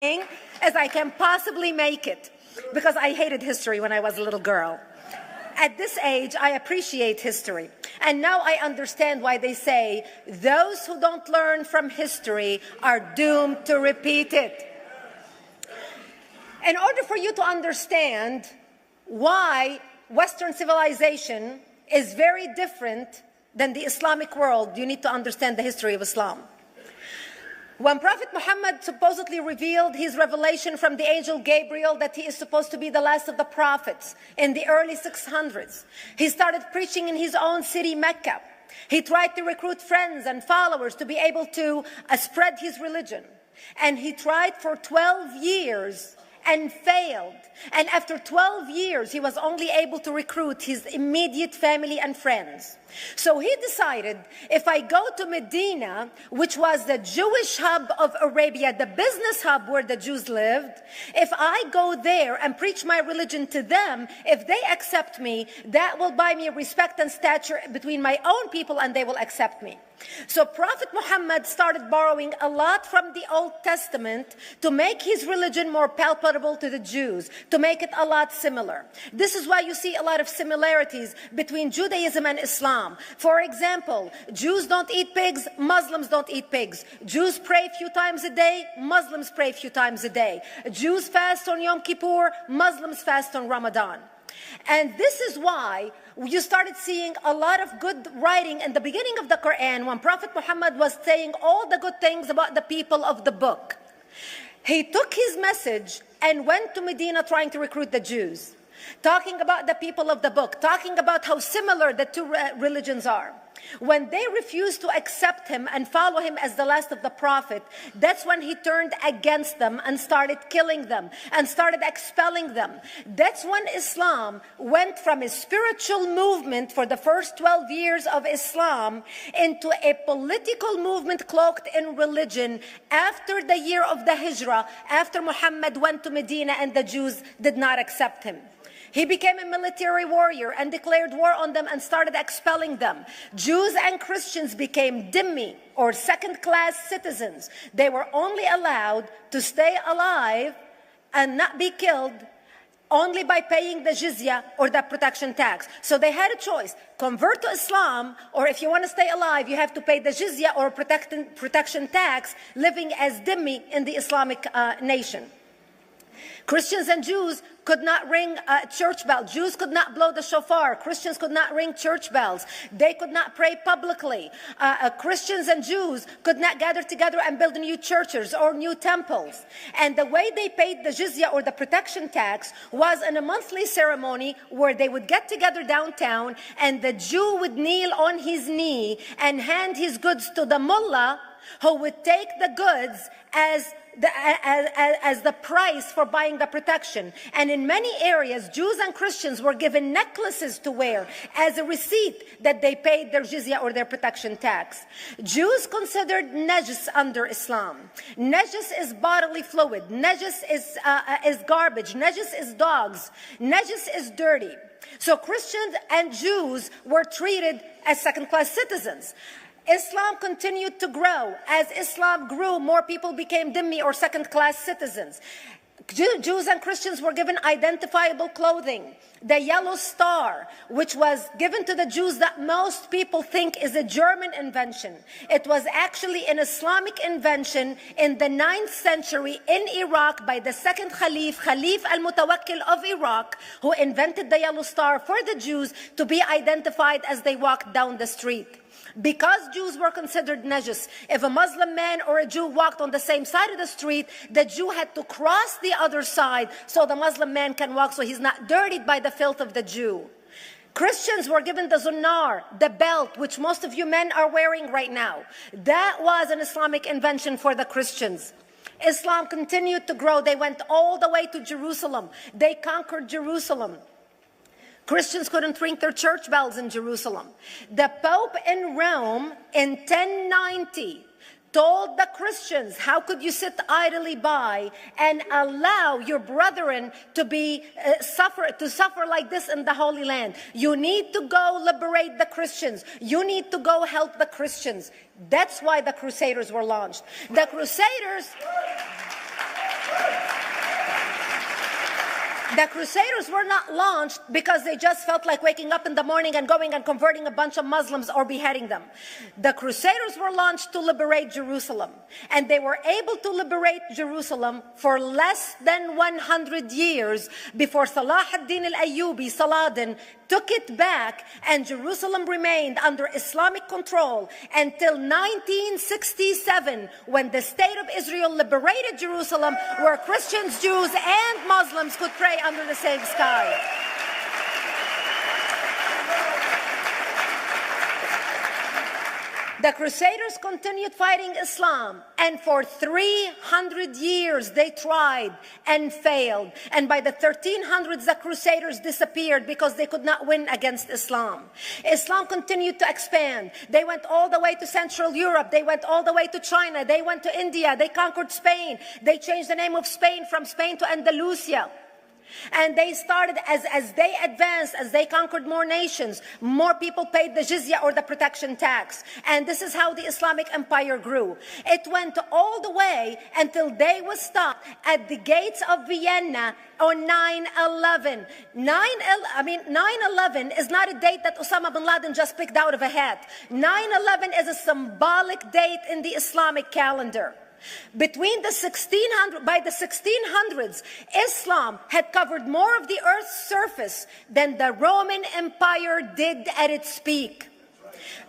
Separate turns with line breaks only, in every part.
as I can possibly make it, because I hated history when I was a little girl. At this age, I appreciate history. And now I understand why they say those who don't learn from history are doomed to repeat it. In order for you to understand why Western civilization is very different than the Islamic world, you need to understand the history of Islam. When Prophet Muhammad supposedly revealed his revelation from the angel Gabriel that he is supposed to be the last of the prophets in the early 600s, he started preaching in his own city, Mecca. He tried to recruit friends and followers to be able to spread his religion. And he tried for 12 years and failed. And after 12 years, he was only able to recruit his immediate family and friends. So he decided, if I go to Medina, which was the Jewish hub of Arabia, the business hub where the Jews lived, if I go there and preach my religion to them, if they accept me, that will buy me respect and stature between my own people, and they will accept me. So Prophet Muhammad started borrowing a lot from the Old Testament to make his religion more palpable to the Jews, to make it a lot similar. This is why you see a lot of similarities between Judaism and Islam. For example, Jews don't eat pigs, Muslims don't eat pigs. Jews pray a few times a day, Muslims pray a few times a day. Jews fast on Yom Kippur, Muslims fast on Ramadan. And this is why you started seeing a lot of good writing in the beginning of the Quran when Prophet Muhammad was saying all the good things about the people of the book. He took his message and went to Medina trying to recruit the Jews, talking about the people of the book, talking about how similar the two religions are. When they refused to accept him and follow him as the last of the prophet, that's when he turned against them and started killing them and started expelling them. That's when Islam went from a spiritual movement for the first 12 years of Islam into a political movement cloaked in religion after the year of the Hijrah, after Muhammad went to Medina and the Jews did not accept him. He became a military warrior and declared war on them and started expelling them. Jews and Christians became dhimmi, or second-class citizens. They were only allowed to stay alive and not be killed only by paying the jizya or the protection tax. So they had a choice: convert to Islam, or if you want to stay alive, you have to pay the jizya or protection tax, living as dhimmi in the Islamic nation. Christians and Jews could not ring church bells. Jews could not blow the shofar. Christians could not ring church bells. They could not pray publicly. Christians and Jews could not gather together and build new churches or new temples. And the way they paid the jizya or the protection tax was in a monthly ceremony where they would get together downtown and the Jew would kneel on his knee and hand his goods to the mullah, who would take the goods as the price for buying the protection. And in many areas, Jews and Christians were given necklaces to wear as a receipt that they paid their jizya or their protection tax. Jews considered najis under Islam. Najis is bodily fluid. Najis is garbage. Najis is dogs. Najis is dirty. So Christians and Jews were treated as second-class citizens. Islam continued to grow. As Islam grew, more people became dhimmi, or second-class citizens. Jews and Christians were given identifiable clothing. The yellow star, which was given to the Jews that most people think is a German invention. It was actually an Islamic invention in the 9th century in Iraq by the second Khalif al-Mutawakkil of Iraq, who invented the yellow star for the Jews to be identified as they walked down the street. Because Jews were considered najis, if a Muslim man or a Jew walked on the same side of the street, the Jew had to cross the other side so the Muslim man can walk, so he's not dirtied by the filth of the Jew. Christians were given the zunnar, the belt, which most of you men are wearing right now. That was an Islamic invention for the Christians. Islam continued to grow. They went all the way to Jerusalem. They conquered Jerusalem. Christians couldn't ring their church bells in Jerusalem. The Pope in Rome in 1090 told the Christians, how could you sit idly by and allow your brethren to suffer like this in the Holy Land? You need to go liberate the Christians. You need to go help the Christians. That's why the Crusaders were launched. The Crusaders The Crusaders were not launched because they just felt like waking up in the morning and going and converting a bunch of Muslims or beheading them. The Crusaders were launched to liberate Jerusalem. And they were able to liberate Jerusalem for less than 100 years before Salah ad-Din al-Ayyubi, Saladin, took it back, and Jerusalem remained under Islamic control until 1967, when the State of Israel liberated Jerusalem, where Christians, Jews, and Muslims could pray under the same sky. The Crusaders continued fighting Islam, and for 300 years they tried and failed. And by the 1300s, the Crusaders disappeared because they could not win against Islam. Islam continued to expand. They went all the way to Central Europe. They went all the way to China. They went to India. They conquered Spain. They changed the name of Spain from Spain to Andalusia. And they started, as they advanced, as they conquered more nations, more people paid the jizya, or the protection tax. And this is how the Islamic Empire grew. It went all the way until they was stopped at the gates of Vienna on 9/11. 9/11 is not a date that Osama bin Laden just picked out of a hat. 9/11 is a symbolic date in the Islamic calendar. Between the 1600s, by the 1600s, Islam had covered more of the earth's surface than the Roman Empire did at its peak.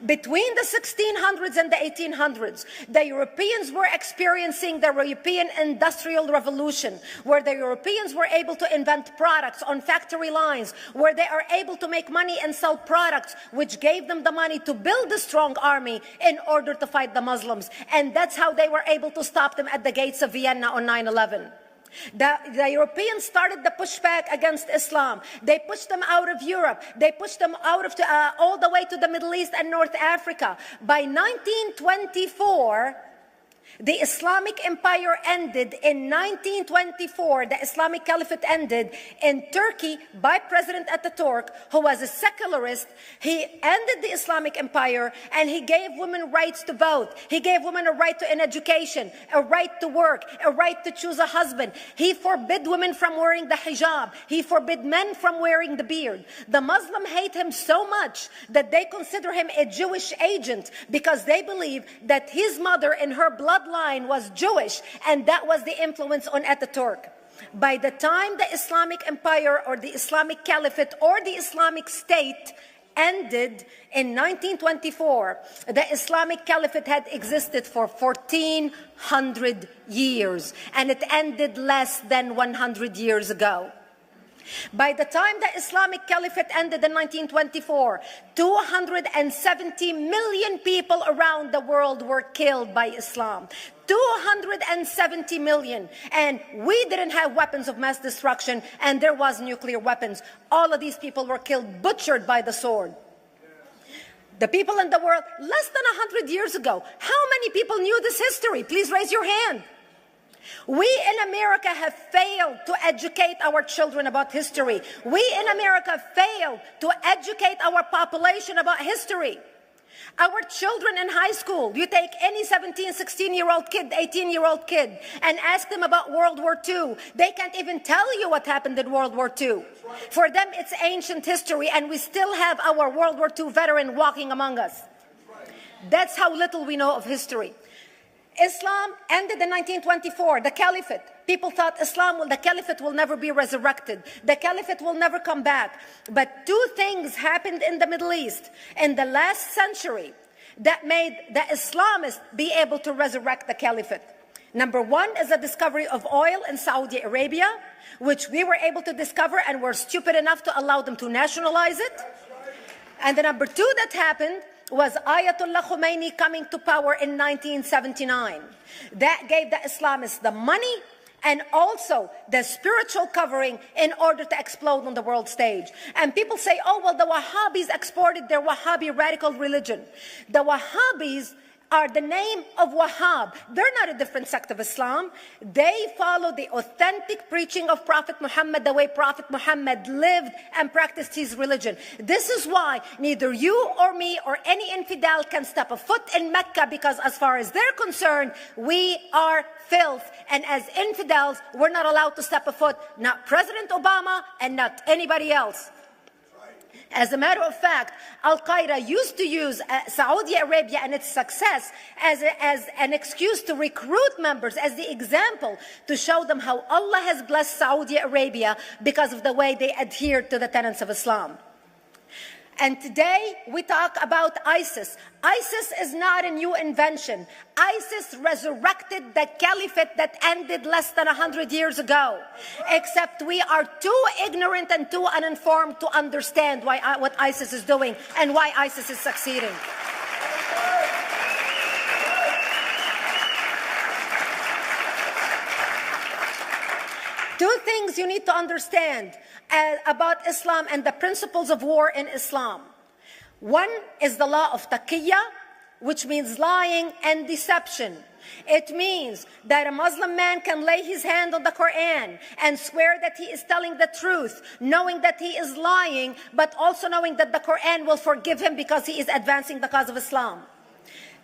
Between the 1600s and the 1800s, the Europeans were experiencing the European Industrial Revolution, where the Europeans were able to invent products on factory lines, where they are able to make money and sell products, which gave them the money to build a strong army in order to fight the Muslims. And that's how they were able to stop them at the gates of Vienna on 9/11. The Europeans started the pushback against Islam. They pushed them out of Europe. They pushed them out of all the way to the Middle East and North Africa. By 1924, the Islamic Empire ended. In 1924, the Islamic Caliphate ended in Turkey by President Ataturk, who was a secularist. He ended the Islamic Empire, and he gave women rights to vote. He gave women a right to an education, a right to work, a right to choose a husband. He forbid women from wearing the hijab. He forbid men from wearing the beard. The Muslims hate him so much that they consider him a Jewish agent, because they believe that his mother and her bloodline was Jewish, and that was the influence on Ataturk. By the time the Islamic Empire, or the Islamic Caliphate, or the Islamic State ended in 1924, the Islamic Caliphate had existed for 1400 years, and it ended less than 100 years ago. By the time the Islamic Caliphate ended in 1924, 270 million people around the world were killed by Islam. 270 million. And we didn't have weapons of mass destruction, and there was nuclear weapons. All of these people were killed, butchered by the sword. The people in the world, less than 100 years ago, how many people knew this history? Please raise your hand. We in America have failed to educate our children about history. We in America failed to educate our population about history. Our children in high school, you take any 17, 16-year-old kid, 18-year-old kid, and ask them about World War II. They can't even tell you what happened in World War II. For them, it's ancient history, and we still have our World War II veteran walking among us. That's how little we know of history. Islam ended in 1924, the Caliphate. People thought the Caliphate will never be resurrected. The Caliphate will never come back. But two things happened in the Middle East in the last century that made the Islamists be able to resurrect the Caliphate. Number one is the discovery of oil in Saudi Arabia, which we were able to discover and were stupid enough to allow them to nationalize it. And the number two that happened was Ayatollah Khomeini coming to power in 1979. That gave the Islamists the money and also the spiritual covering in order to explode on the world stage. And people say, oh, well, the Wahhabis exported their Wahhabi radical religion. The Wahhabis are the name of Wahhab. They're not a different sect of Islam. They follow the authentic preaching of Prophet Muhammad, the way Prophet Muhammad lived and practiced his religion. This is why neither you or me or any infidel can step a foot in Mecca, because as far as they're concerned, we are filth. And as infidels, we're not allowed to step a foot, not President Obama and not anybody else. As a matter of fact, Al-Qaeda used to use Saudi Arabia and its success as an excuse to recruit members, as the example to show them how Allah has blessed Saudi Arabia because of the way they adhere to the tenets of Islam. And today we talk about ISIS. ISIS is not a new invention. ISIS resurrected the caliphate that ended less than 100 years ago. Except we are too ignorant and too uninformed to understand what ISIS is doing and why ISIS is succeeding. Two things you need to understand about Islam and the principles of war in Islam. One is the law of taqiyya, which means lying and deception. It means that a Muslim man can lay his hand on the Quran and swear that he is telling the truth, knowing that he is lying, but also knowing that the Quran will forgive him because he is advancing the cause of Islam.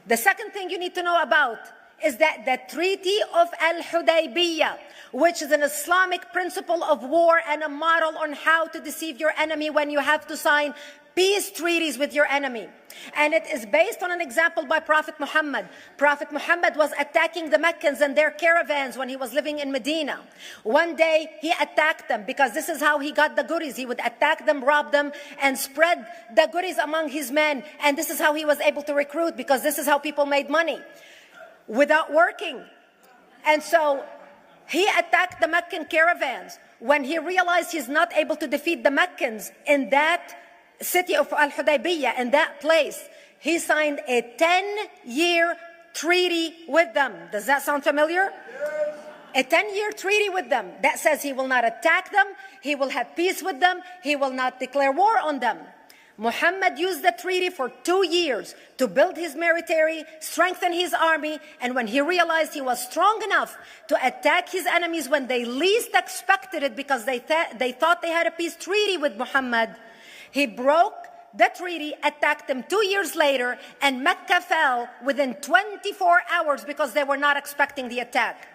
The second thing you need to know about is that the Treaty of Al-Hudaybiyah, which is an Islamic principle of war and a model on how to deceive your enemy when you have to sign peace treaties with your enemy. And it is based on an example by Prophet Muhammad. Prophet Muhammad was attacking the Meccans and their caravans when he was living in Medina. One day he attacked them because this is how he got the goodies. He would attack them, rob them, and spread the goodies among his men. And this is how he was able to recruit, because this is how people made money without working. And so he attacked the Meccan caravans. When he realized he's not able to defeat the Meccans in that city of Al-Hudaybiyah, in that place, he signed a 10-year treaty with them. Does that sound familiar? Yes. A 10-year treaty with them that says he will not attack them, he will have peace with them, he will not declare war on them. Muhammad used the treaty for 2 years to build his military, strengthen his army, and when he realized he was strong enough to attack his enemies when they least expected it, because they thought they had a peace treaty with Muhammad, he broke the treaty, attacked them 2 years later, and Mecca fell within 24 hours because they were not expecting the attack.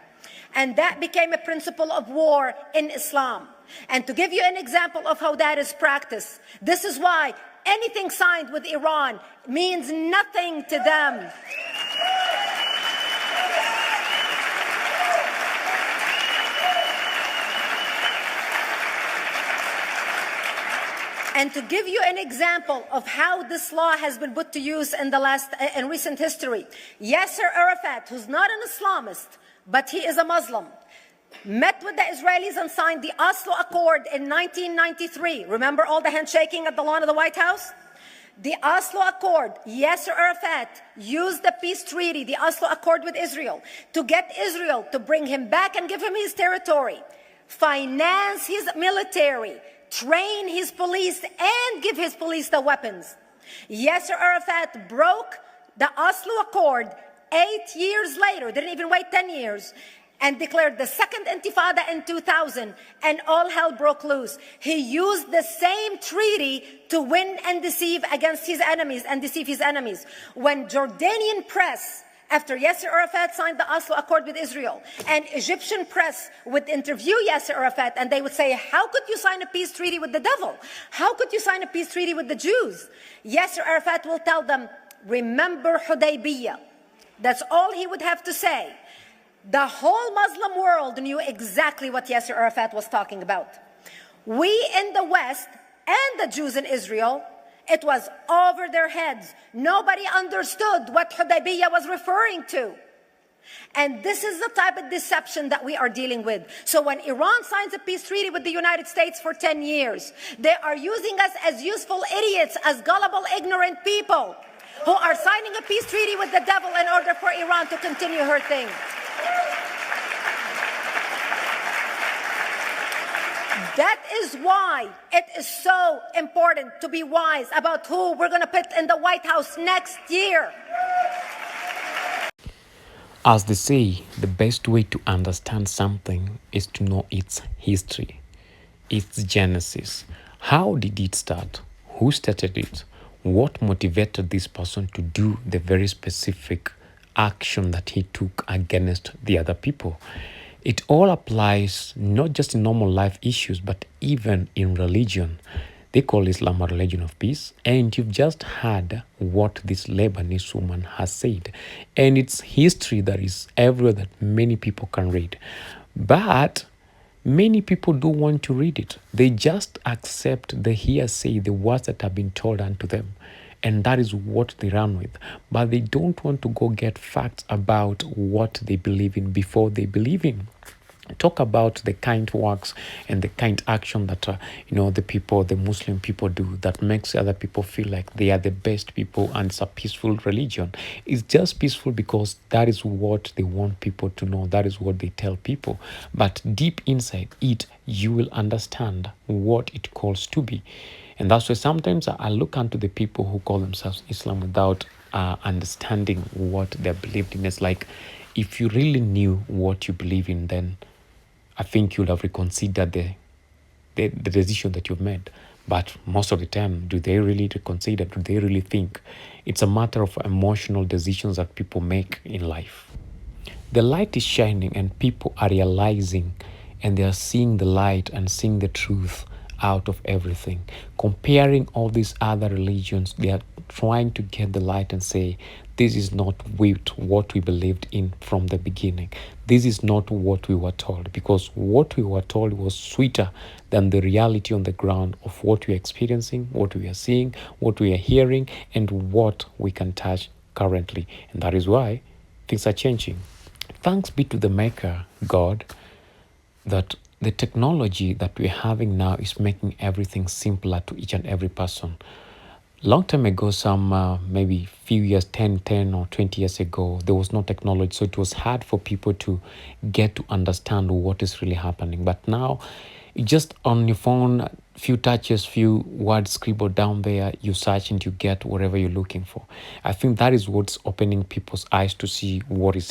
And that became a principle of war in Islam. And to give you an example of how that is practiced, this is why anything signed with Iran means nothing to them. And to give you an example of how this law has been put to use in recent history, Yasser Arafat, who's not an Islamist, but he is a Muslim, met with the Israelis and signed the Oslo Accord in 1993. Remember all the handshaking at the lawn of the White House? The Oslo Accord, Yasser Arafat used the peace treaty, the Oslo Accord with Israel, to get Israel to bring him back and give him his territory, finance his military, train his police, and give his police the weapons. Yasser Arafat broke the Oslo Accord 8 years later, didn't even wait 10 years, and declared the second intifada in 2000, and all hell broke loose. He used the same treaty to win and deceive against his enemies and deceive his enemies. When Jordanian press, after Yasser Arafat signed the Oslo Accord with Israel, and Egyptian press would interview Yasser Arafat, and they would say, how could you sign a peace treaty with the devil? How could you sign a peace treaty with the Jews? Yasser Arafat will tell them, remember Hudaybiyah. That's all he would have to say. The whole Muslim world knew exactly what Yasser Arafat was talking about. We in the West and the Jews in Israel, it was over their heads. Nobody understood what Hudaybiyah was referring to. And this is the type of deception that we are dealing with. So when Iran signs a peace treaty with the United States for 10 years, they are using us as useful idiots, as gullible, ignorant people who are signing a peace treaty with the devil in order for Iran to continue her thing. That is why it is so important to be wise about who we're going to put in the White House next year.
As they say, the best way to understand something is to know its history, its genesis. How did it start? Who started it? What motivated this person to do the very specific action that he took against the other people? It all applies not just in normal life issues, but even in religion. They call Islam a religion of peace. And you've just heard what this Lebanese woman has said. And it's history that is everywhere that many people can read. But many people don't want to read it. They just accept the hearsay, the words that have been told unto them. And that is what they run with. But they don't want to go get facts about what they believe in before they believe in. Talk about the kind works and the kind action that the people, the Muslim people do that makes other people feel like they are the best people, and it's a peaceful religion. It's just peaceful because that is what they want people to know. That is what they tell people. But deep inside it, you will understand what it calls to be. And that's why sometimes I look unto the people who call themselves Islam without understanding what they're believed in. It's like, if you really knew what you believe in, then I think you'd have reconsidered the decision that you've made. But most of the time, do they really reconsider? Do they really think? It's a matter of emotional decisions that people make in life. The light is shining and people are realizing, and they are seeing the light and seeing the truth out of everything. Comparing all these other religions, they are trying to get the light and say, this is not what we believed in from the beginning. This is not what we were told, because what we were told was sweeter than the reality on the ground of what we are experiencing, what we are seeing, what we are hearing, and what we can touch currently. And that is why things are changing. Thanks be to the Maker, God, that the technology that we're having now is making everything simpler to each and every person. Long time ago, some maybe few years, 10 or 20 years ago, there was no technology. So it was hard for people to get to understand what is really happening. But now, just on your phone, few touches, few words scribbled down there, you search and you get whatever you're looking for. I think that is what's opening people's eyes to see what is